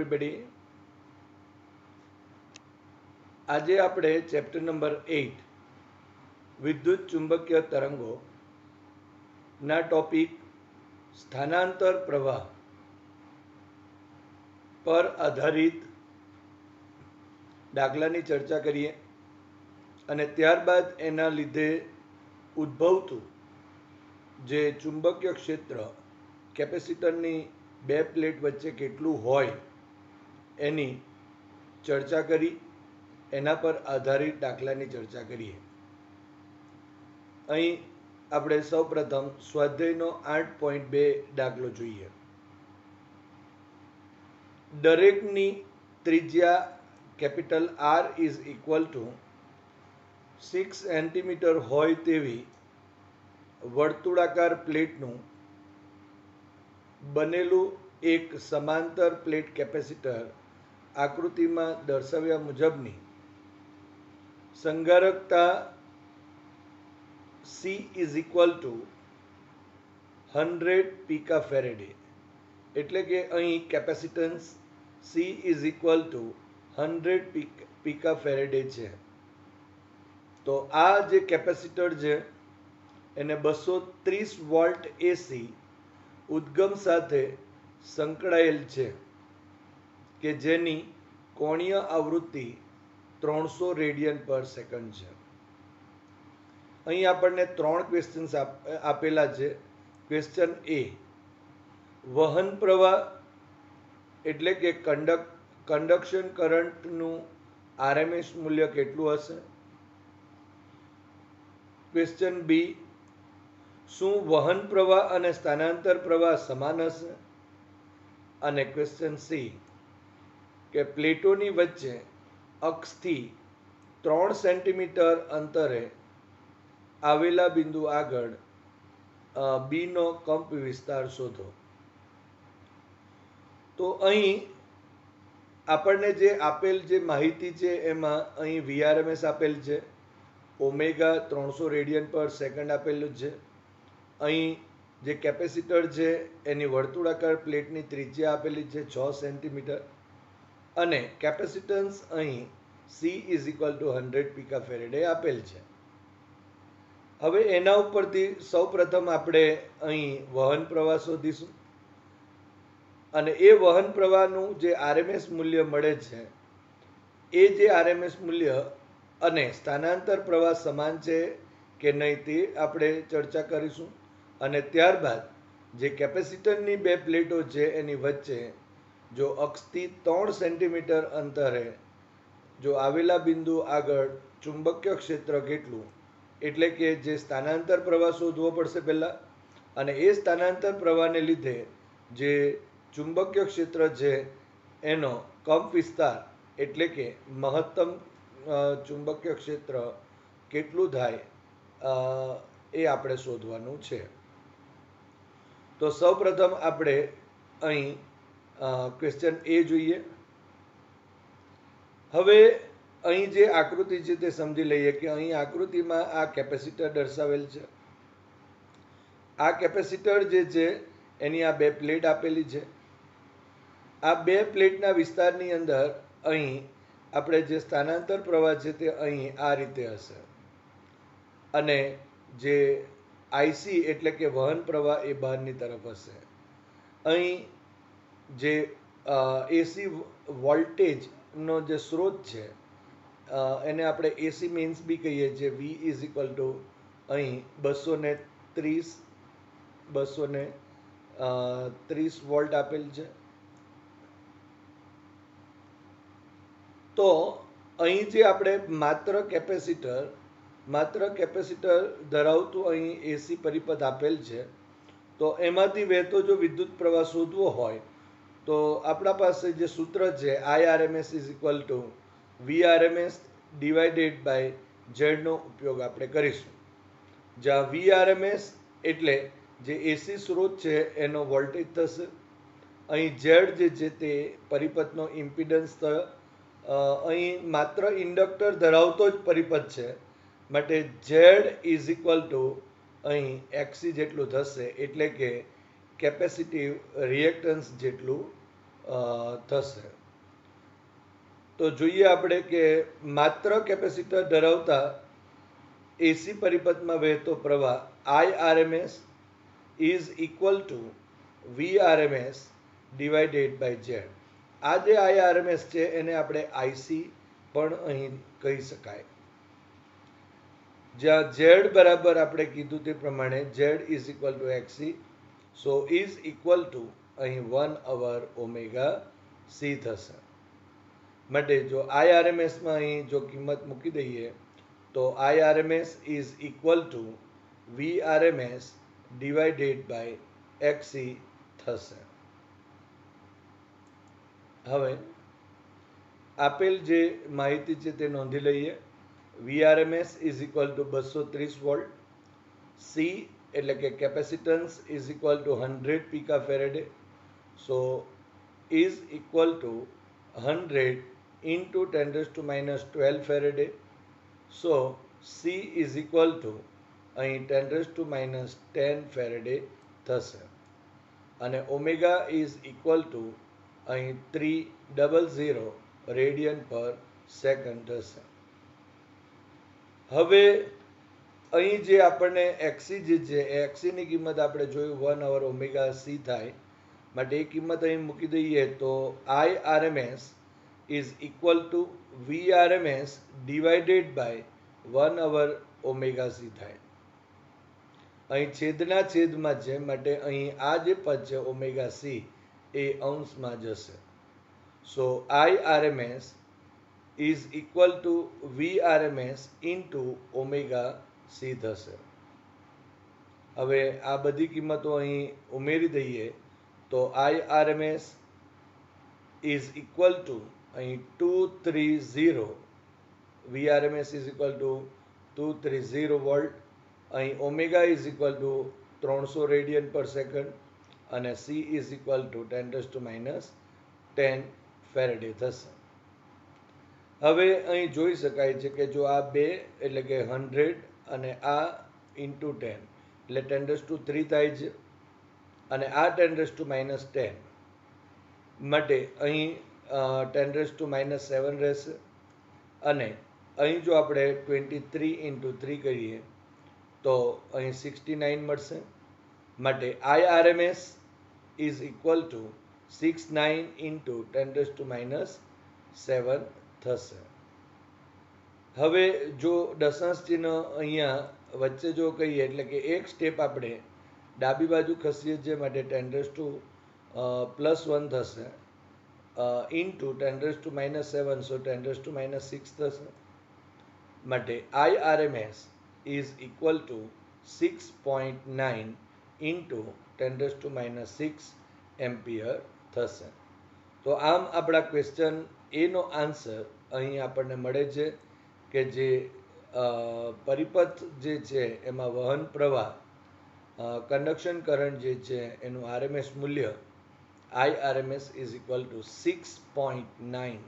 everybody. આજે આપણે chapter number 8 વિદ્યુત ચુંબકીય તરંગો ના ટોપિક સ્થાનાંતર પ્રવાહ પર આધારિત દાખલાની ચર્ચા કરીએ અને ત્યારબાદ એના લીધે ઉદ્ભવતું જે ચુંબકીય ક્ષેત્ર કેપેસિટરની બે પ્લેટ વચ્ચે કેટલું હોય એની ચર્ચા કરી એના પર આધારિત દાખલાની ચર્ચા કરીએ. અહીં આપણે સૌપ્રથમ સ્વાધ્યાયનો 8.2 દાખલો જોઈએ. દરેકની ત્રિજ્યા capital R is equal to 6 centimetre હોય તેવી વર્તુળાકાર પ્લેટનું બનેલું એક સમાંતર પ્લેટ કેપેસિટર આકૃતિમાં દર્શાવ્યા મુજબની સંગારકતા C is equal to 100 pico farad, એટલે કે અહીં capacitance C is equal to 100 pico farad છે. તો આ જે કેપેસિટર છે એને 230 વોલ્ટ એસી ઉદ્ગમ સાથે સંકળાયેલ છે કે જેની કોણીય આવૃત્તિ 300 રેડિયન પર સેકન્ડ છે. અહીં આપણને 3 ક્વેશ્ચન્સ આપેલા છે. ક્વેશ્ચન એ, વહન પ્રવાહ એટલે કે કન્ડક્શન કરંટનું આરએમએસ મૂલ્ય કેટલું હશે? ક્વેશ્ચન બી, શું વહન પ્રવાહ અને સ્થાનાંતર પ્રવાહ સમાન હશે? અને ક્વેશ્ચન સી, કે પ્લેટોની વચ્ચે અક્ષથી 3 સેન્ટીમીટર અંતરે આવેલા બિંદુ આગળ બી નો કંપ વિસ્તાર શોધો. તો અહીં આપણને જે આપેલ જે માહિતી છે એમાં અહીં વીઆરએમએસ આપેલ છે, ઓમેગા 300 રેડિયન પર સેકન્ડ આપેલું છે. અહીં જે કેપેસિટર છે એની વર્તુળાકાર પ્લેટની ત્રિજ્યા આપેલી છે 6 સેન્ટીમીટર અને કેપેસિટન્સ અહીં C is equal to 100 pico farad આપેલ છે. હવે એના ઉપરથી સૌપ્રથમ આપણે અહીં વહન પ્રવાહ શોધીશું અને એ વહન પ્રવાહનું જે આરએમએસ મૂલ્ય મળે છે એ જે આરએમએસ મૂલ્ય અને સ્થાનાંતર પ્રવાહ સમાન છે કે નહીં તે આપણે ચર્ચા કરીશું. અને ત્યારબાદ જે કેપેસિટરની બે પ્લેટો છે એની વચ્ચે જો અક્ષથી 3 સેન્ટીમીટર અંતરે જો આવેલા બિંદુ આગળ ચુંબકીય ક્ષેત્ર કેટલું, એટલે કે જે સ્થાનાંતર પ્રવાહ શોધવો પડશે પહેલાં, અને એ સ્થાનાંતર પ્રવાહને લીધે જે ચુંબકીય ક્ષેત્ર છે એનો કંપ વિસ્તાર એટલે કે મહત્તમ ચુંબકીય ક્ષેત્ર કેટલું થાય એ આપણે શોધવાનું છે. તો સૌપ્રથમ આપણે અહીં ક્વેશ્ચન એ જોઈએ. હવે અહીં જે આકૃતિ છે તે સમજી લઈએ કે અહીં આકૃતિમાં આ કેપેસિટર દર્શાવેલ છે. આ કેપેસિટર જે છે એની આ બે પ્લેટ આપેલી છે. આ બે પ્લેટના વિસ્તારની અંદર અહીં આપણે જે સ્થાનાંતર પ્રવાહ છે તે અહીં આ રીતે હશે અને જે આઈસી એટલે કે વહન પ્રવાહ એ બહારની તરફ હશે. અહીં જે એસી વોલ્ટેજનો જે સ્ત્રોત છે એને આપણે એસી મેન્સ બી કહીએ છીએ. વી ઇઝ ઇક્વલ ટુ અહીં 230 વોલ્ટ આપેલ છે. તો અહીં જે આપણે માત્ર કેપેસિટર ધરાવતું અહીં એસી પરિપથ આપેલ છે. તો એમાંથી વહેતો જો વિદ્યુત પ્રવાહ શોધવો હોય તો આપણા પાસે જે સૂત્ર છે IRMS is equal to VRMS divided by ઝેડનો ઉપયોગ આપણે કરીશું. જ્યાં વીઆરએમએસ એટલે જે એસી સ્ત્રોત છે એનો વોલ્ટેજ થશે. અહીં ઝેડ જે છે તે પરિપથનો ઇમ્પિડન્સ થયો. અહીં માત્ર ઇન્ડક્ટર ધરાવતો જ પરિપથ છે માટે ઝેડ ઇઝ ઇક્વલ ટુ અહીં એક્સી જેટલું થશે, એટલે કે કેપેસિટિવ રિએક્ટન્સ જેટલું થશે. તો જોઈએ આપણે કે માત્ર કેપેસિટર ધરાવતા એસી પરિપથમાં વહેતો પ્રવાહ IRMS is equal to VRMS divided by Z. આ જે IRMS છે એને આપણે IC પણ અહીં કહી શકાય. જ્યાં ઝેડ બરાબર આપણે કીધું તે પ્રમાણે Z is equal two XC, so is equal to અહીં 1/ωc થશે. માટે જો IRMSમાં અહીં જો કિંમત મૂકી દઈએ તો IRMS is equal to VRMS divided by XC થશે. હવે આપેલ જે માહિતી છે તે નોંધી લઈએ. VRMS is equal to 230 volt, C એટલે કે capacitance is equal to 100 pico farad, so is equal to 100 into 10⁻12 farad, so C is equal to અહીં 10⁻10 ફેરેડે થશે. અને ઓમેગા ઇઝ ઇક્વલ ટુ અહીં 300 રેડિયન પર સેકન્ડ થશે. હવે અહીં જે આપણને XC જે છે એ XCની કિંમત આપણે જોયું 1/ωc થાય. માટે એ કિંમત અહીં મૂકી દઈએ તો IRMS is equal to VRMS divided by 1/ωc થાય. અહીં છેદના છેદમાં છે માટે અહીં આ જે પદ છે ωc એ અંશમાં જશે. સો IRMS is equal to VRMS into ωc થશે. હવે આ બધી કિંમતો અહીં ઉમેરી દઈએ તો IRMS ઇઝ ઇક્વલ ટુ અહીં 230, VRMS is equal to 230 volt, અહીં omega is equal to 300 radian per second અને C is equal to 10⁻10 farad થશે. હવે અહીં જોઈ શકાય છે કે જો આ બે એટલે કે 100 અને આ ઇન્ટુ 10 એટલે 10⁻3 થાય છે અને આ 10⁻10 માટે અહીં 10⁻7 રહેશે અને અહીં જો આપણે 23 into 3 કરીએ તો અહીં 69 મળશે. માટે IRMS is equal two 69 into 10⁻7 થશે. હવે જો દશાંશ ચિહ્ન અહીંયા વચ્ચે જો કહીએ એટલે કે એક સ્ટેપ આપણે ડાબી બાજુ ખસીએ છીએ માટે 10+1 થશે ઇન્ટુ 10⁻7, સો 10⁻6 થશે. માટે IRMS is equal two 6.9 into 10⁻6 ampere થશે. તો આમ આપણા ક્વેશ્ચન એનો આન્સર અહીં આપણને મળે છે કે જે પરિપથ જે છે એમાં વહન પ્રવાહ કન્ડક્શન કરંટ જે છે એનું RMS મૂલ્ય IRMS is equal two 6.9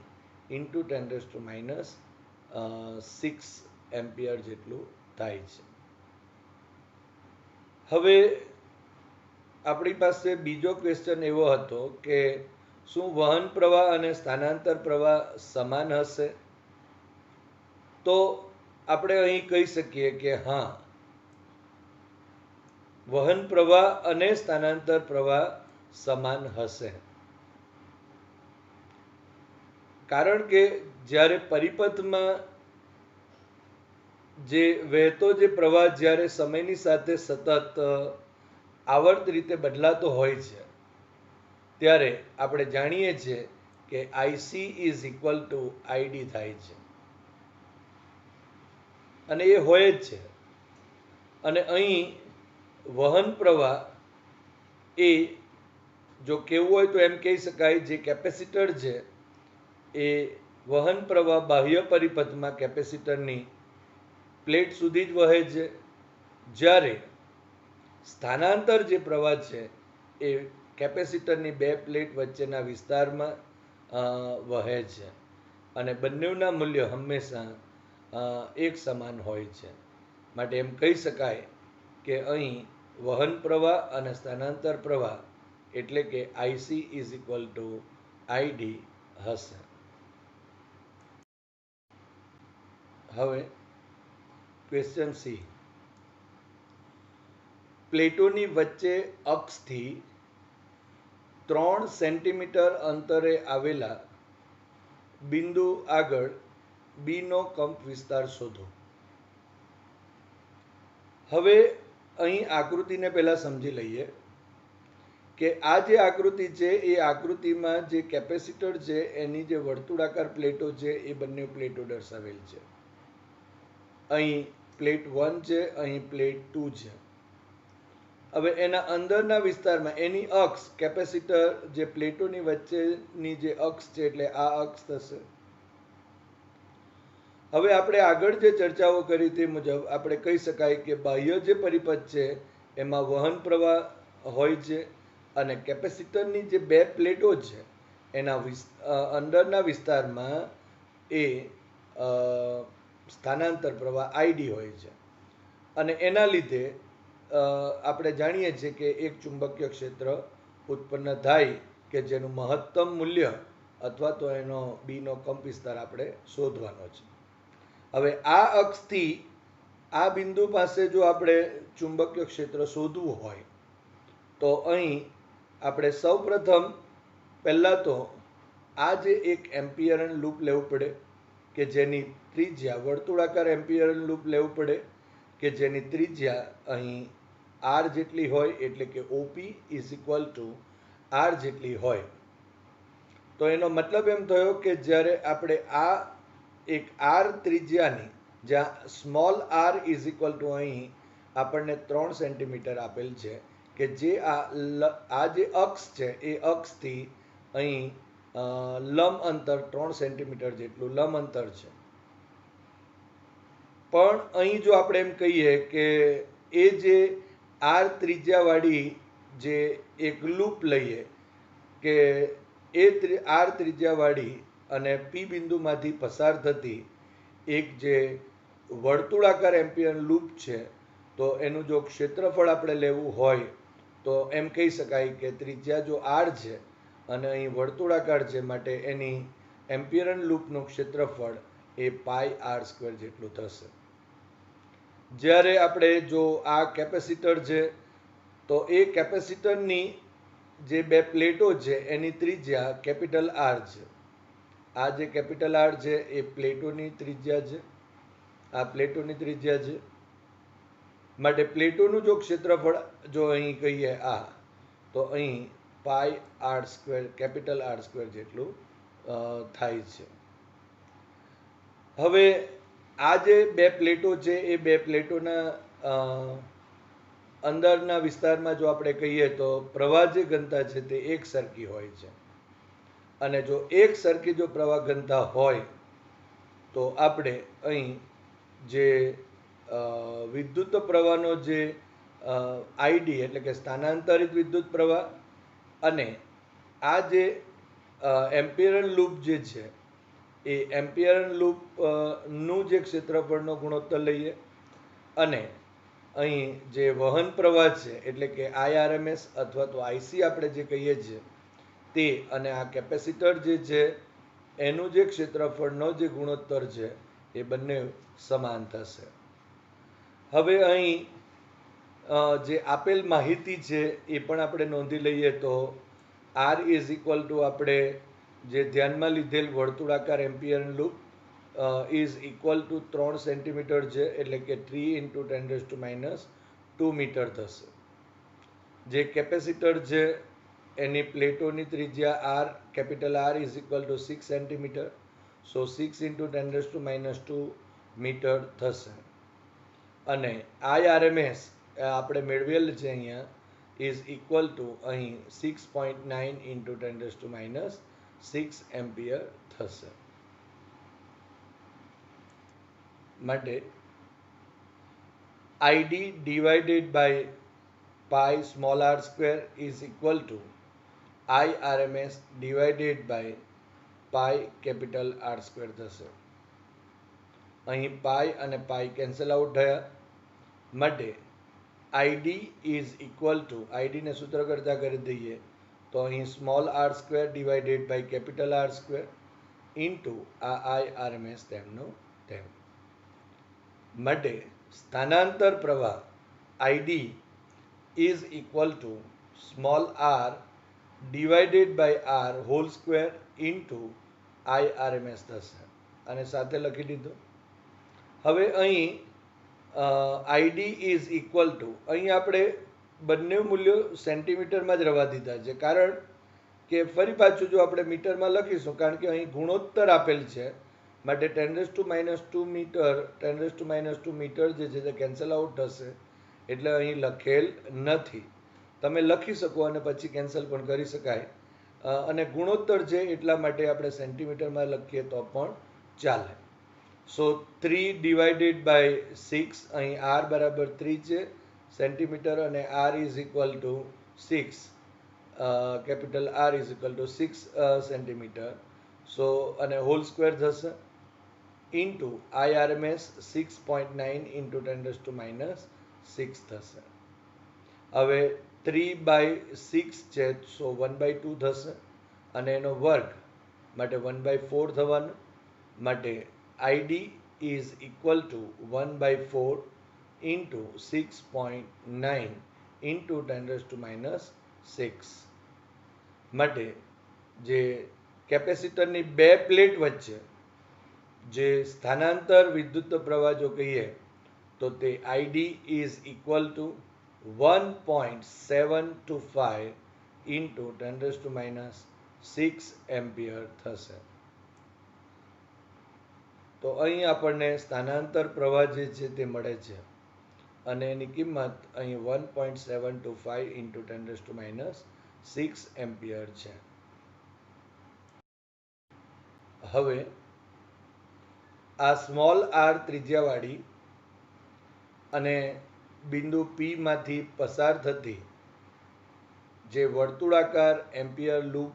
into 10⁻6 ampere જેટલું થાય છે. હવે આપણી પાસે બીજો ક્વેશ્ચન એવો હતો કે શું વહન પ્રવાહ અને સ્થાનાંતર પ્રવાહ સમાન હશે? તો આપણે અહીં કહી શકીએ કે હા, વહન પ્રવાહ અને સ્થાનાંતર પ્રવાહ સમાન હશે. કારણ કે જ્યારે પરિપથમાં જે વહેતો જે પ્રવાહ જ્યારે સમયની સાથે સતત આવર્ત રીતે બદલાતો હોય છે ત્યારે આપણે જાણીએ છીએ કે IC is equal two ID થાય છે અને એ હોય જ છે. અને અહીં વહન પ્રવાહ એ જો કહેવું હોય તો એમ કહી શકાય જે કેપેસિટર છે એ વહન પ્રવાહ બાહ્ય પરિપથમાં કેપેસિટરની પ્લેટ સુધી જ વહે છે, જ્યારે સ્થાનાંતર જે પ્રવાહ છે એ કેપેસિટરની બે પ્લેટ વચ્ચેના વિસ્તારમાં વહે છે અને બંનેના મૂલ્ય હંમેશા એક સમાન હોય છે. માટે એમ કહી શકાય કે અહીં વહન પ્રવાહ અને સ્થાનાંતર પ્રવાહ એટલે કે IC is equal two ID હશે. હવે ક્વેશ્ચન સી, પ્લેટોની વચ્ચે અક્ષથી 3 સેન્ટીમીટર અંતરે આવેલા બિંદુ આગળ બી નો કંપ વિસ્તાર શોધો. હવે અહીં આકૃતિને પહેલા સમજી લઈએ કે આ જે આકૃતિ છે એ આકૃતિમાં જે કેપેસિટર છે એની જે વર્તુળાકાર પ્લેટો છે એ બંને પ્લેટો દર્શાવેલ છે. અહીં પ્લેટ 1 છે, અહીં પ્લેટ 2 છે. હવે એના અંદરના વિસ્તારમાં એની અક્ષ, કેપેસિટર જે પ્લેટોની વચ્ચેની જે અક્ષ છે એટલે આ અક્ષ થશે. હવે આપણે આગળ જે ચર્ચાઓ કરી તે મુજબ આપણે કહી શકાય કે બાહ્ય જે પરિપથ છે એમાં વહન પ્રવાહ હોય છે અને કેપેસિટરની જે બે પ્લેટો છે એના અંદરના વિસ્તારમાં એ સ્થાનાંતર પ્રવાહ આઈડી હોય છે. અને એના લીધે આપણે જાણીએ છીએ કે એક ચુંબકીય ક્ષેત્ર ઉત્પન્ન થાય કે જેનું મહત્તમ મૂલ્ય અથવા તો એનો બીનો કંપ વિસ્તાર આપણે શોધવાનો છે. હવે આ અક્ષથી આ બિંદુ પાસે જો આપણે ચુંબકીય ક્ષેત્ર શોધવું હોય તો અહીં આપણે સૌપ્રથમ પહેલાં તો આ જે એક એમ્પિયરન લૂપ લેવું પડે કે જેની ત્રિજ્યા, વર્તુળાકાર એમ્પિયરન લૂપ લેવું પડે કે જેની ત્રિજ્યા અહીં આર જેટલી હોય, એટલે કે OP is equal to R જેટલી હોય. તો એનો મતલબ એમ થયો કે જ્યારે આપણે આ એક આર ત્રિજ્યાની, જ્યાં small R is equal to અહીં આપણને 3 સેન્ટીમીટર આપેલ છે કે જે આ જે અક્ષ છે એ અક્ષથી અહીં લંબ અંતર 3 સેન્ટીમીટર જેટલું લંબ અંતર છે. પણ અહીં જો આપણે એમ કહીએ કે એ જે આર ત્રિજ્યાવાળી જે એક લૂપ લઈએ કે એ આર ત્રિજ્યાવાળી અને પી બિંદુમાંથી પસાર થતી એક જે વર્તુળાકાર એમ્પિયર લૂપ છે, તો એનું જો ક્ષેત્રફળ આપણે લેવું હોય તો એમ કહી શકાય કે ત્રિજ્યા જો આર છે અને અહીં વર્તુળાકાર છે માટે એની એમ્પિયરન લૂપનું ક્ષેત્રફળ એ પાઈ આર સ્ક્વેર જેટલું થશે. જ્યારે આપણે જો આ કેપેસિટર છે તો એ કેપેસિટરની જે બે પ્લેટો છે એની ત્રિજ્યા કેપિટલ આર છે. આ જે કેપિટલ આર છે એ પ્લેટોની ત્રિજ્યા છે, આ પ્લેટોની ત્રિજ્યા છે. માટે પ્લેટોનું જો ક્ષેત્રફળ જો અહીં કહીએ આ, તો અહીં pi R square, capital R square જેટલું થાય છે. હવે આ જે બે પ્લેટો છે એ બે પ્લેટોના અંદરના વિસ્તારમાં જો આપણે કહીએ તો પ્રવાહ જે ઘનતા છે તે એક સરખી હોય છે. અને જો એક સરખી જો પ્રવાહ ઘનતા હોય તો આપણે અહીં જે વિદ્યુત પ્રવાહનો જે આઈડી એટલે કે સ્થાનાંતરિત વિદ્યુત પ્રવાહ અને આ જે એમ્પિયરન લૂપ જે છે એ એમ્પિયરન લૂપ નું જે ક્ષેત્રફળનો ગુણોત્તર લઈએ અને અહીં જે વહન પ્રવાહ છે એટલે કે આઈઆરએમએસ અથવા તો આઈસી આપણે જે કહીએ છીએ તે અને આ કેપેસિટર જે છે એનું જે ક્ષેત્રફળનો જે ગુણોત્તર છે એ બંને સમાન થશે. હવે અહીં જે આપેલ માહિતી છે એ પણ આપણે નોંધી લઈએ તો આર ઇઝ ઇક્વલ ટુ આપણે જે ધ્યાનમાં લીધેલ વર્તુળાકાર Amperian loop is equal to 3 centimetre છે એટલે કે 3 × 10⁻² મીટર થશે. જે કેપેસિટર છે એની પ્લેટોની ત્રિજ્યા R, capital R is equal to 6 centimetre, so 6 × 10⁻² metre થશે. અને આઈઆરએમએસ આપણે મેળવેલ છે અહીંયા ઇઝ ઇક્વલ ટુ અહીં 6.9 × 10⁻6 એમ્પિયર થશે. માટે ID divided by pi small R square is equal to IRMS divided by pi capital R square થશે. અહીં પાઈ અને પાઈ કેન્સલ આઉટ થયા માટે આઈડી ઇઝ ઇક્વલ ટુ, આઈડીને સૂત્ર કરતા કરી દઈએ તો અહીં small R square divided by capital R square into આ આઈ આરએમએસ તેમનો તેમ. માટે સ્થાનાંતર પ્રવાહ ID is equal to small R divided by R whole square into I RMS થશે. અને સાથે લખી દીધું. હવે અહીં આઈડી ઇઝ ઇક્વલ ટુ, અહીં આપણે બંને મૂલ્યો સેન્ટીમીટરમાં જ રવા દીધા છે, કારણ કે ફરી પાછું જો આપણે મીટરમાં લખીશું, કારણ કે અહીં ગુણોત્તર આપેલ છે, માટે 10⁻² મીટર 10⁻² મીટર જે છે તે કેન્સલ આઉટ થશે, એટલે અહીં લખેલ નથી. તમે લખી શકો અને પછી કેન્સલ પણ કરી શકાય. અને ગુણોત્તર છે એટલા માટે આપણે સેન્ટીમીટરમાં લખીએ તો પણ ચાલે. સો 3 ડિવાઇડેડ બાય 6, અહીં આર બરાબર 3 છે સેન્ટીમીટર, અને R is equal to 6, capital R is equal to 6 centimetre. So અને હોલ સ્ક્વેર થશે ઇન્ટુ આઈઆરએમએસ 6.9 ઇન્ટુ 10⁻6 થશે. હવે 3/6 છે, સો 1/2 થશે, અને એનો વર્ગ માટે 1/4 થવાનું. માટે ID is equal two 1/4 into 6.9 into 10⁻6. માટે જે કેપેસિટરની બે પ્લેટ વચ્ચે જે સ્થાનાંતર વિદ્યુત પ્રવાહ જો કહીએ તો તે ID is equal two 1.725 into 10⁻6 ampere થશે. તો અહીં આપણને સ્થાનાંતર પ્રવાહ જે છે તે મળે છે, અને એની કિંમત અહીં 1.725 ઇન્ટુ 10⁻6 એમ્પિયર છે. હવે આ સ્મોલ આર ત્રિજ્યાવાળી અને બિંદુ પી માંથી પસાર થતી જે વર્તુળાકાર એમ્પિયર લૂપ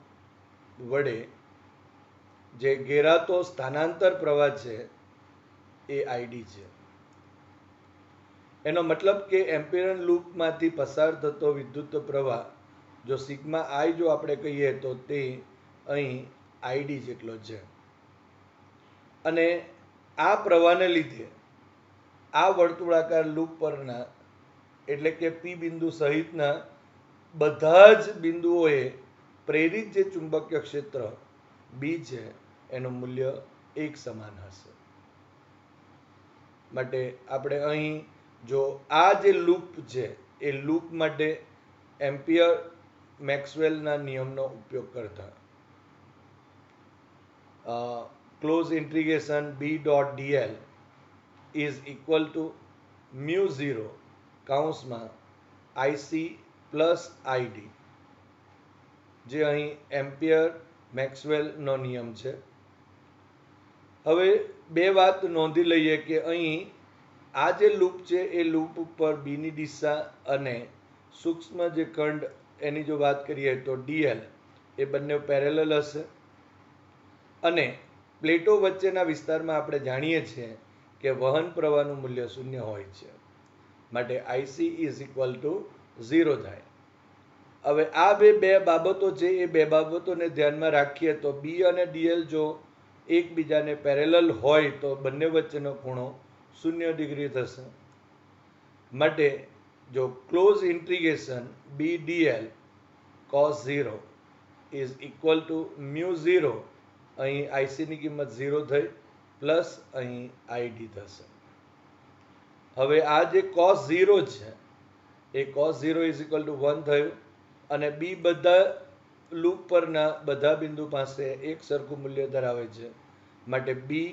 વડે જે ઘેરાતો સ્થાનાંતર પ્રવાહ છે એ આઈડી છે. એનો મતલબ કે એમ્પિયર લૂપમાંથી પસાર થતો વિદ્યુત પ્રવાહ જો સિગ્મા આઈ જો આપણે કહીએ તો તે અહીં આઈડી જેટલો છે. અને આ પ્રવાહને લીધે આ વર્તુળાકાર લૂપ પરના એટલે કે પી બિંદુ સહિતના બધા જ બિંદુઓએ પ્રેરિત જે ચુંબકીય ક્ષેત્ર બી છે એનું મૂલ્ય એક સમાન હશે. માટે આપણે અહીં જો આ જે લૂપ છે એ લૂપ માટે એમ્પિયર મેક્સવેલના નિયમનો ઉપયોગ કરતા closed integration B dot DL is equal to mu 0 કૌંસમાં આઈસી પ્લસ આઈડી, જે અહીં એમ્પિયર મેક્સવેલનો નિયમ છે. હવે બે વાત નોંધી લઈએ કે અહીં આ જે લૂપ છે એ લૂપ ઉપર બીની દિશા અને સૂક્ષ્મ જે ખંડ એની જો વાત કરીએ તો ડીએલ એ બંને પેરેલલ હશે. અને પ્લેટો વચ્ચેના વિસ્તારમાં આપણે જાણીએ છીએ કે વહન પ્રવાહનું મૂલ્ય 0 હોય છે, માટે આઈસી ઇઝ ઇક્વલ ટુ 0 થાય. હવે આ બે બાબતો છે એ બે બાબતોને ધ્યાનમાં રાખીએ તો બી અને ડીએલ જો એકબીજાને પેરેલલ હોય તો બંને વચ્ચેનો ખૂણો 0 ડિગ્રી થશે. માટે જો closed integration B DL cos 0 is equal to mu 0, અહીં આઈસીની કિંમત 0 થઈ, પ્લસ અહીં આઈડી થશે. હવે આ જે cos 0 છે એ cos 0 ઇઝ ઇક્વલ ટુ 1 થયું, અને બી બધા લૂપ પરના બધા બિંદુ પાસે એક સરખું મૂલ્ય ધરાવે છે, માટે બી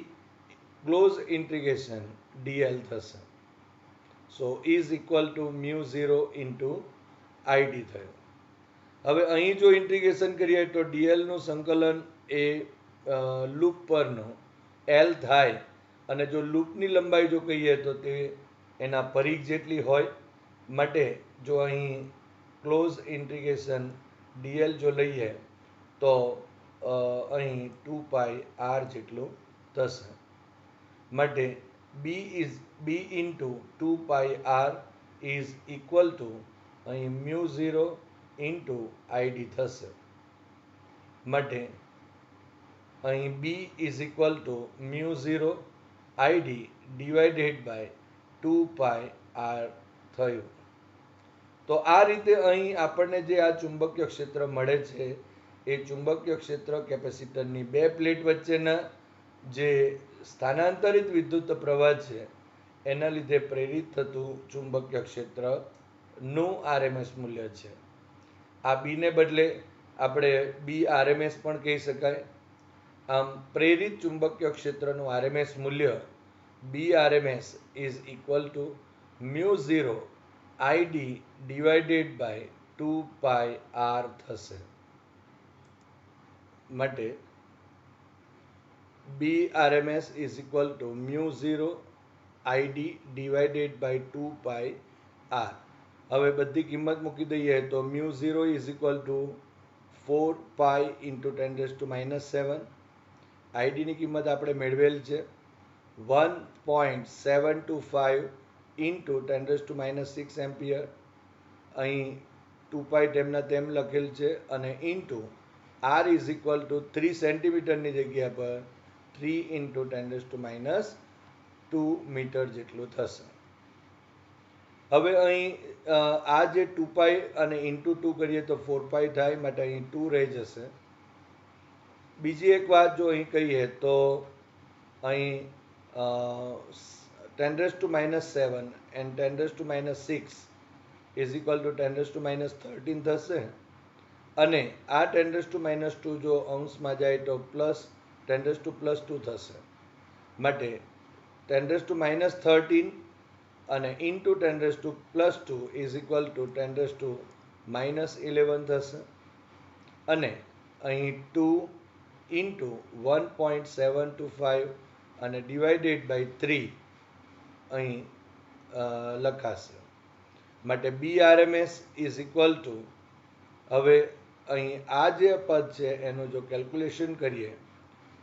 ક્લોઝ ઇન્ટિગ્રેશન ડીએલ થશે. So is equal to mu 0 into ID થયું. હવે અહીં જો ઇન્ટિગ્રેશન કરીએ તો ડીએલનું સંકલન એ લૂપ પરનું એલ થાય, અને જો લૂપની લંબાઈ જો કહીએ તો તે એના પરિઘ જેટલી હોય. માટે જો અહીં ક્લોઝ ઇન્ટિગ્રેશન ડીએલ જો લઈએ તો અહીં 2πr જેટલું થશે. માટે B into 2πr is equal to અહીં મ્યુ 0 ઇન્ટુ આઈડી થશે. માટે અહીં B is equal to mu 0 ID divided by 2πr થયું. તો આ રીતે અહીં આપણને જે આ ચુંબકીય ક્ષેત્ર મળે છે એ ચુંબકીય ક્ષેત્ર કેપેસિટરની બે પ્લેટ વચ્ચેના જે સ્થાનાંતરિત વિદ્યુત પ્રવાહ છે એના લીધે પ્રેરિત થતું ચુંબકીય ક્ષેત્રનું આરએમએસ મૂલ્ય છે. આ બીને બદલે આપણે બી આરએમએસ પણ કહી શકાય. આમ પ્રેરિત ચુંબકીય ક્ષેત્રનું આરએમએસ મૂલ્ય B RMS is equal to mu 0 ID divided by 2πr થશે. માટે B RMS is equal to mu 0 ID divided by 2πr. હવે બધી કિંમત મૂકી દઈએ તો mu 0 is equal to 4π into 10⁻⁷. આઈડીની કિંમત આપણે મેળવેલ છે 1.725 ઇન્ટુ 10⁻⁶ એમ્પિયર. અહીં 2π તેમના તેમ લખેલ છે અને into R is equal to 3 સેન્ટીમીટરની જગ્યા પર 3 ઇન્ટુ 10⁻² મીટર જેટલું થશે. હવે અહીં આ જે 2π અને ઇન્ટુ 2 કરીએ તો 4π થાય, માટે અહીં 2 રહી જશે. બીજી એક વાત જો અહીં કહીએ તો અહીં 10⁻⁷ એન્ડ 10⁻⁶ ઇઝ ઇક્વલ ટુ 10⁻13 થશે. અને આ 10⁻² જો અંશમાં જાય તો પ્લસ 10⁻² થશે. માટે 10⁻13 અને ઇન્ટુ 10⁻² ઇઝ ઇક્વલ ટુ 10⁻11 થશે. અને અહીં 2 ઇન્ટુ 1.725 અને ડિવાઇડેડ બાય 3 અહીં લખાશે. માટે B RMS is equal two, હવે અહીં આ જે પદ છે એનું જો કેલ્ક્યુલેશન કરીએ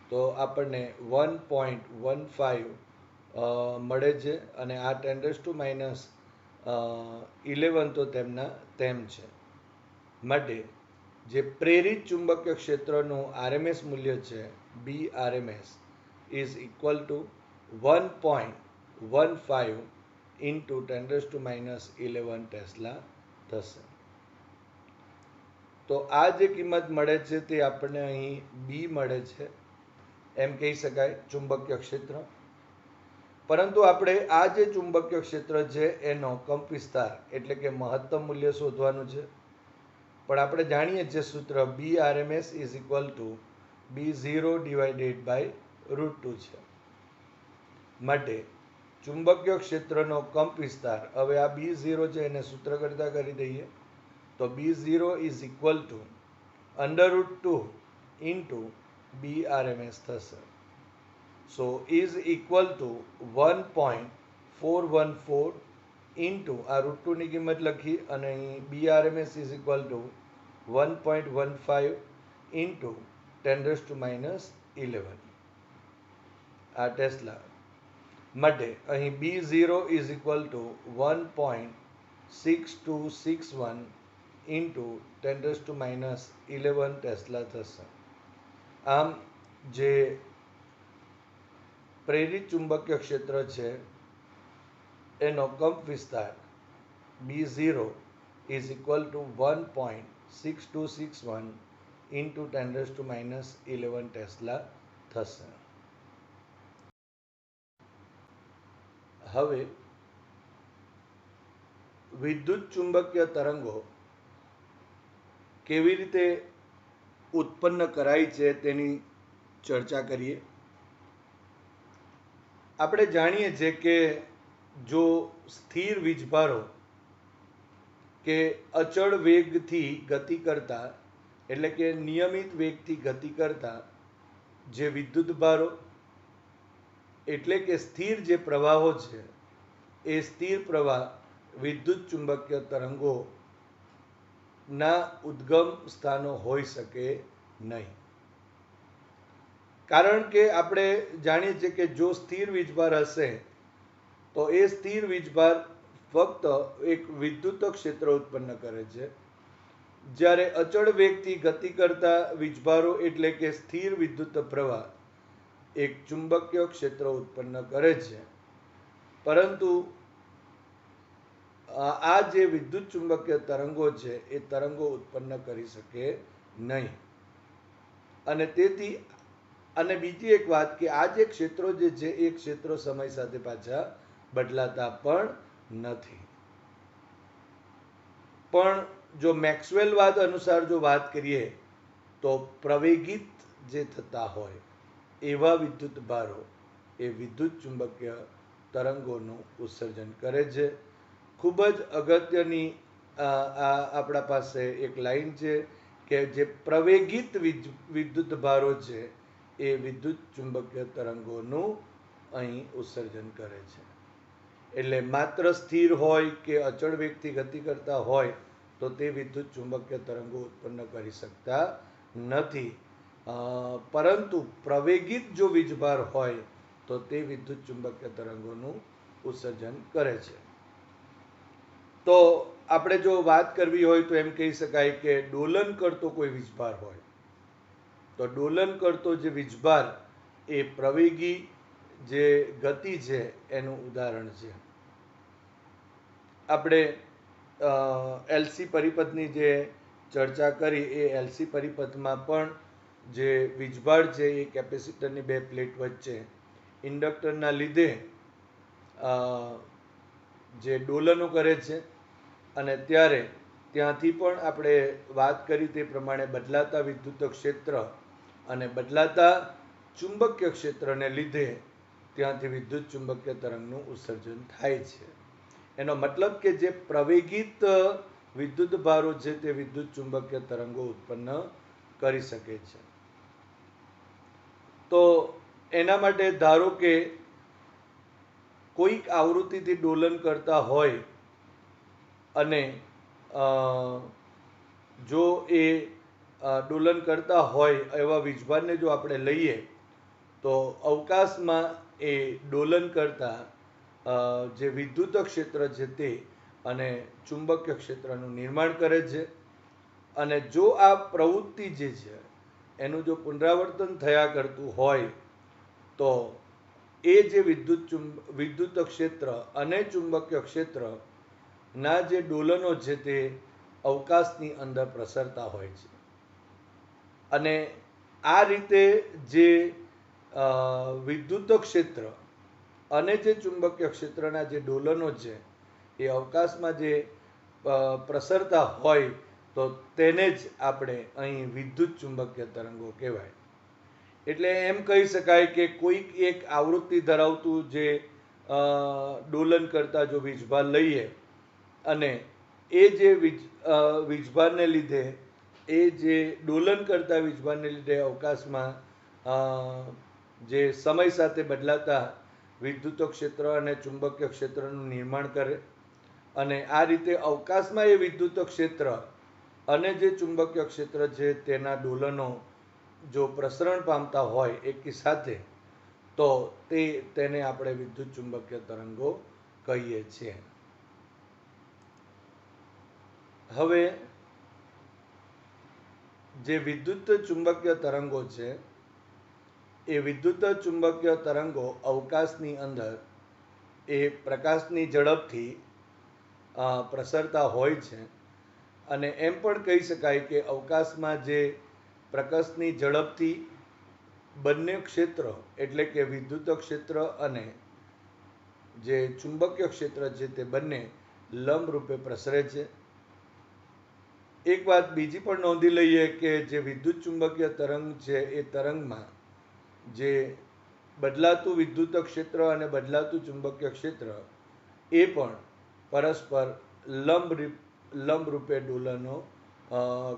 તો આપણને 1.15 મળે છે. અને આ 10⁻11 તો તેમના તેમ છે. માટે જે પ્રેરિત ચુંબકીય ક્ષેત્રનું આરએમએસ મૂલ્ય છે B RMS is equal to 1.15 into 10⁻11 tesla થશે. તો આ જે કિંમત મળે છે તે આપણને અહીં બી મળે છે એમ કહી શકાય ચુંબકીય ક્ષેત્ર. પરંતુ આપણે આ જે ચુંબકીય ક્ષેત્ર છે એનો કંપવિસ્તાર એટલે કે મહત્તમ મૂલ્ય શોધવાનું છે. પણ આપણે જાણીએ છીએ સૂત્ર B RMS is equal to B0 divided by √2 છે. માટે ચુંબકીય ક્ષેત્રનો કંપવિસ્તાર, હવે આ B0 છે એને સૂત્ર કરતા કરી દઈએ તો B0 is equal to √2 into B RMS થશે. So is equal to 1.414 into આ √2 ની કિંમત લખી અને અહીં B RMS is equal to 1.15 into 10⁻11 આ ટેસ્લા. માટે અહીં B0 is equal to 1.6261 into 10⁻11 tesla થશે. આમ જે પ્રેરિત ચુંબકીય ક્ષેત્ર છે એનો કંપવિસ્તાર B0 is equal to 1.6261 into 10⁻11 tesla થશે. હવે વિદ્યુત ચુંબકીય તરંગો કેવી રીતે ઉત્પન્ન કરાય છે તેની ચર્ચા કરીએ. આપણે જાણીએ છીએ કે જો સ્થિર વીજભારો કે અચળ વેગથી ગતિ કરતા એટલે કે નિયમિત વેગથી ગતિ કરતા જે વિદ્યુત ભારો એટલે કે સ્થિર જે પ્રવાહો છે એ સ્થિર પ્રવાહ વિદ્યુત ચુંબકીય તરંગો ના ઉદ્ગમ સ્થાનો હોઈ શકે નહીં. કારણ કે આપણે જાણીએ છીએ કે જો સ્થિર વીજભાર હશે તો એ સ્થિર વીજભાર ફક્ત એક વિદ્યુત ક્ષેત્ર ઉત્પન્ન કરે છે. જ્યારે અચળ વેગથી ગતિ કરતા વીજભારો એટલે કે સ્થિર વિદ્યુત પ્રવાહ એક ચુંબકીય ક્ષેત્ર ઉત્પન્ન કરે છે, પરંતુ આ જે વિદ્યુત ચુંબકીય તરંગો છે એ તરંગો ઉત્પન્ન કરી શકે નહીં. અને તેથી અને બીજી એક વાત કે આ જે ક્ષેત્રો જે છે એ ક્ષેત્રો સમય સાથે પાછા બદલાતા પણ નથી. પણ જો મેક્સવેલવાદ અનુસાર જો વાત કરીએ તો પ્રવેગિત જે થતા હોય એવા વિદ્યુત ભારો એ વિદ્યુત ચુંબકીય તરંગોનું ઉત્સર્જન કરે છે. ખૂબ જ અગત્યની આપણા પાસે એક લાઈન છે કે જે પ્રવેગિત વિદ્યુત ભારો છે એ વિદ્યુત ચુંબકીય તરંગોનું અહીં ઉત્સર્જન કરે છે. એટલે માત્ર સ્થિર હોય કે અચળ વેગથી ગતિ કરતા હોય તો તે વિદ્યુત ચુંબકીય તરંગો ઉત્પન્ન કરી શકતા નથી, પરંતુ પ્રવેગિત જો વીજભાર હોય તો તે વિદ્યુત ચુંબકીય તરંગોનું ઉત્સર્જન કરે છે. તો આપણે જો વાત કરવી હોય તો એમ કહી શકાય કે ડોલન કરતો કોઈ વીજભાર હોય તો ડોલન કરતો જે વીજભાર એ પ્રવેગી જે ગતિ છે એનું ઉદાહરણ છે. આપણે એલસી પરિપથની જે ચર્ચા કરી એ એલસી પરિપથમાં પણ જે વીજભાર છે એ કેપેસિટરની બે પ્લેટ વચ્ચે ઇન્ડક્ટરના લીધે જે ડોલનો કરે છે, અને ત્યારે ત્યાંથી પણ આપણે વાત કરી તે પ્રમાણે બદલાતા વિદ્યુત ક્ષેત્ર અને બદલાતા ચુંબકીય ક્ષેત્રને લીધે ત્યાંથી વિદ્યુત ચુંબકીય તરંગનું ઉત્સર્જન થાય છે. એનો મતલબ કે જે પ્રવેગિત વિદ્યુત ભારો છે તે વિદ્યુત ચુંબકીય તરંગો ઉત્પન્ન કરી શકે છે. તો એના માટે ધારો કે કોઈક આવૃત્તિથી ડોલન કરતા હોય અને જો એ ડોલન કરતા હોય એવા વીજભારને જો આપણે લઈએ તો અવકાશમાં એ ડોલન કરતા જે વિદ્યુત ક્ષેત્ર છે તે અને ચુંબકીય ક્ષેત્રનું નિર્માણ કરે છે. અને જો આ પ્રવૃત્તિ જે છે એનું જો પુનરાવર્તન થયા કરતું હોય તો એ જે વિદ્યુત ક્ષેત્ર અને ચુંબકીય ક્ષેત્રના જે ડોલનો છે તે અવકાશની અંદર પ્રસરતા હોય છે. અને આ રીતે જે વિદ્યુત ક્ષેત્ર અને જે ચુંબકીય ક્ષેત્રના જે ડોલનો છે એ અવકાશમાં જે પ્રસરતા હોય તો તેને જ આપણે અહીં વિદ્યુત ચુંબકીય તરંગો કહેવાય. એટલે એમ કહી શકાય કે કોઈક એક આવૃત્તિ ધરાવતું જે ડોલન કરતા જો વીજભાર લઈએ અને એ જે વીજભારને લીધે એ જે ડોલન કરતા વીજભારને લીધે અવકાશમાં જે સમય સાથે બદલાતા વિદ્યુત ક્ષેત્ર અને ચુંબકીય ક્ષેત્રનું નિર્માણ કરે, અને આ રીતે અવકાશમાં એ વિદ્યુત ક્ષેત્ર અને જે ચુંબકીય ક્ષેત્ર છે તેના ડોલનો જો પ્રસરણ પામતા હોય એકી સાથે તો તેને આપણે વિદ્યુત ચુંબકીય તરંગો કહીએ છીએ. હવે જે વિદ્યુત ચુંબકીય તરંગો છે એ વિદ્યુત ચુંબકીય તરંગો અવકાશની અંદર એ પ્રકાશની ઝડપથી પ્રસરતા હોય છે. અને એમ પણ કહી શકાય કે અવકાશમાં જે પ્રકાશની ઝડપથી બંને ક્ષેત્રો એટલે કે વિદ્યુત ક્ષેત્ર અને જે ચુંબકીય ક્ષેત્ર છે તે બંને લંબરૂપે પ્રસરે છે. એક વાત બીજી પણ નોંધી લઈએ કે જે વિદ્યુત ચુંબકીય તરંગ છે એ તરંગમાં જે બદલાતું વિદ્યુત ક્ષેત્ર અને બદલાતું ચુંબકીય ક્ષેત્ર એ પણ પરસ્પર લંબરૂપે ડોલનો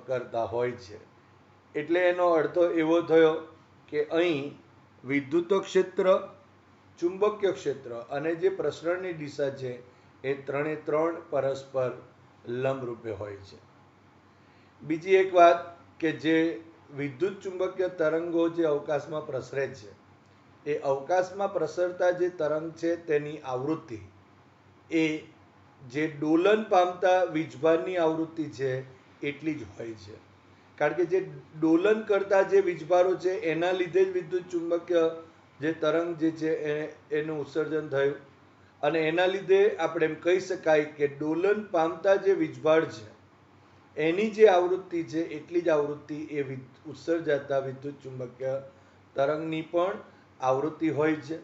કરતા હોય છે. એટલે એનો અર્થ એવો થયો કે અહીં વિદ્યુત ક્ષેત્ર, ચુંબકીય ક્ષેત્ર અને જે પ્રસરણની દિશા છે એ ત્રણે ત્રણ પરસ્પર લંબરૂપે હોય છે. બીજી એક વાત કે જે વિદ્યુત ચુંબકીય તરંગો જે અવકાશમાં પ્રસરે છે એ અવકાશમાં પ્રસરતા જે તરંગ છે તેની આવૃત્તિ એ જે ડોલન પામતા વીજભારની આવૃત્તિ છે એટલી જ હોય છે. કારણ કે જે ડોલન કરતા જે વીજભારો છે એના લીધે જ વિદ્યુત ચુંબકીય જે તરંગ જે છે એનું ઉત્સર્જન થયું, અને એના લીધે આપણે એમ કહી શકાય કે ડોલન પામતા જે વીજભાર છે એની જે આવૃત્તિ છે એટલી જ આવૃત્તિ એ ઉત્સર્જાતા વિદ્યુત ચુંબકીય તરંગની પણ આવૃત્તિ હોય છે.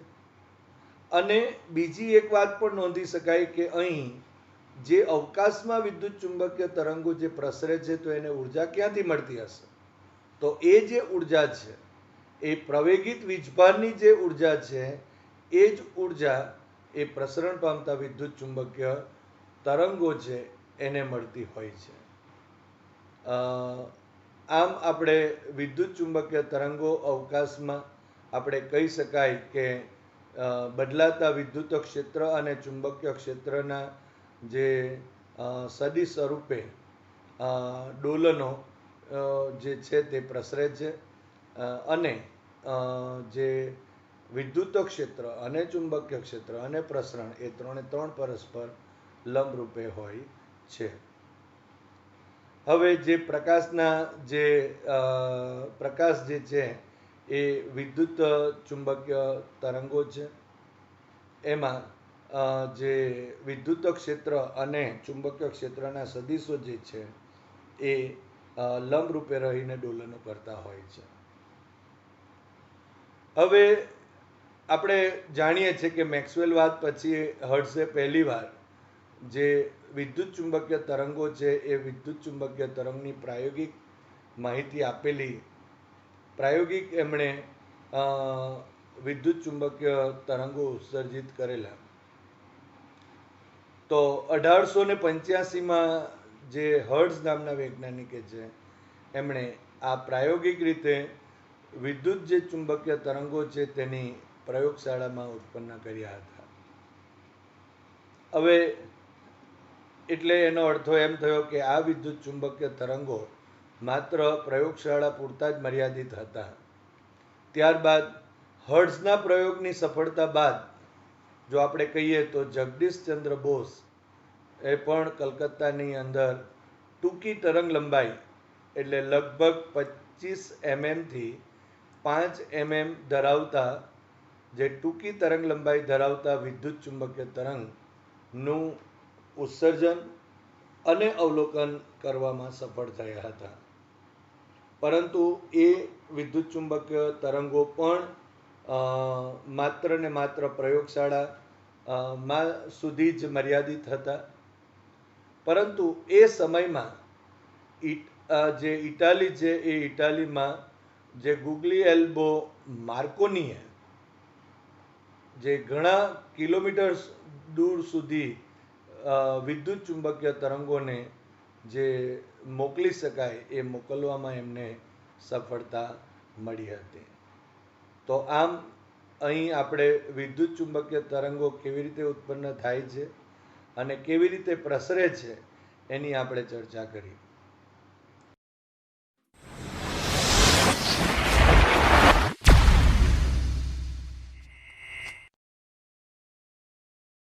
અને બીજી એક વાત પણ નોંધી શકાય કે અહીં જે અવકાશમાં વિદ્યુત ચુંબકીય તરંગો જે પ્રસરે છે તો એને ઉર્જા ક્યાંથી મળતી હશે? તો એ જે ઉર્જા છે એ પ્રવેગિત વીજભારની જે ઉર્જા છે એ જ ઉર્જા એ પ્રસરણ પામતા વિદ્યુત ચુંબકીય તરંગો છે એને મળતી હોય છે. આમ આપણે વિદ્યુત ચુંબકીય તરંગો અવકાશમાં આપણે કહી શકાય કે બદલાતા વિદ્યુત ક્ષેત્ર અને ચુંબકીય ક્ષેત્રના જે સદિશ સ્વરૂપે ડોલનો જે છે તે પ્રસરે છે, અને જે વિદ્યુત ક્ષેત્ર અને ચુંબકીય ક્ષેત્ર અને પ્રસરણ એ ત્રણે ત્રણ પરસ્પર લંબરૂપે હોય છે. હવે જે પ્રકાશના જે પ્રકાશ જે છે એ વિદ્યુત ચુંબકીય તરંગો છે, એમાં જે વિદ્યુત ક્ષેત્ર અને ચુંબકીય ક્ષેત્રના સદિશો જે છે એ લંબરૂપે રહીને ડોલનો કરતા હોય છે. હવે આપણે જાણીએ છીએ કે મેક્સવેલ વાત પછી હર્ટ્ઝે પહેલીવાર જે વિદ્યુત ચુંબકીય તરંગો છે એ વિદ્યુત ચુંબકીય તરંગની પ્રાયોગિક માહિતી આપેલી. પ્રાયોગિક એમણે વિદ્યુત ચુંબકીય તરંગો ઉત્સર્જિત કરેલા. તો 1885માં જે હર્ટ્ઝ નામના વૈજ્ઞાનિકે છે એમણે આ પ્રાયોગિક રીતે વિદ્યુત જે ચુંબકીય તરંગો છે તેની પ્રયોગશાળામાં ઉત્પન્ન કર્યા હતા. હવે એટલે એનો અર્થો એમ થયો કે આ વિદ્યુત ચુંબકીય તરંગો માત્ર પ્રયોગશાળા પૂરતા જ મર્યાદિત હતા. ત્યારબાદ હર્ટ્ઝના પ્રયોગની સફળતા બાદ જો આપણે કહીએ તો જગદીશચંદ્ર બોઝ એ પણ કલકત્તાની અંદર ટૂંકી તરંગ લંબાઈ એટલે લગભગ 25 mm થી 5 mm ધરાવતા જે ટૂંકી તરંગ લંબાઈ ધરાવતા વિદ્યુત ચુંબકીય તરંગનું ઉત્સર્જન અને અવલોકન કરવામાં સફળ થયા હતા. પરંતુ એ વિદ્યુત ચુંબકીય તરંગો પણ માત્ર ને માત્ર પ્રયોગશાળામાં સુધી જ મર્યાદિત હતા. પરંતુ એ સમયમાં જે ઇટાલી છે એ ઇટાલીમાં જે ગુગ્લિએલ્બો માર્કોનીએ જે ઘણા કિલોમીટર દૂર સુધી વિદ્યુત ચુંબકીય તરંગોને જે મોકલી શકાય એ મોકલવામાં એમને સફળતા મળી હતી. તો આમ અહીં આપણે વિદ્યુત ચુંબકીય તરંગો કેવી રીતે ઉત્પન્ન થાય છે અને કેવી રીતે પ્રસરે છે એની આપણે ચર્ચા કરી.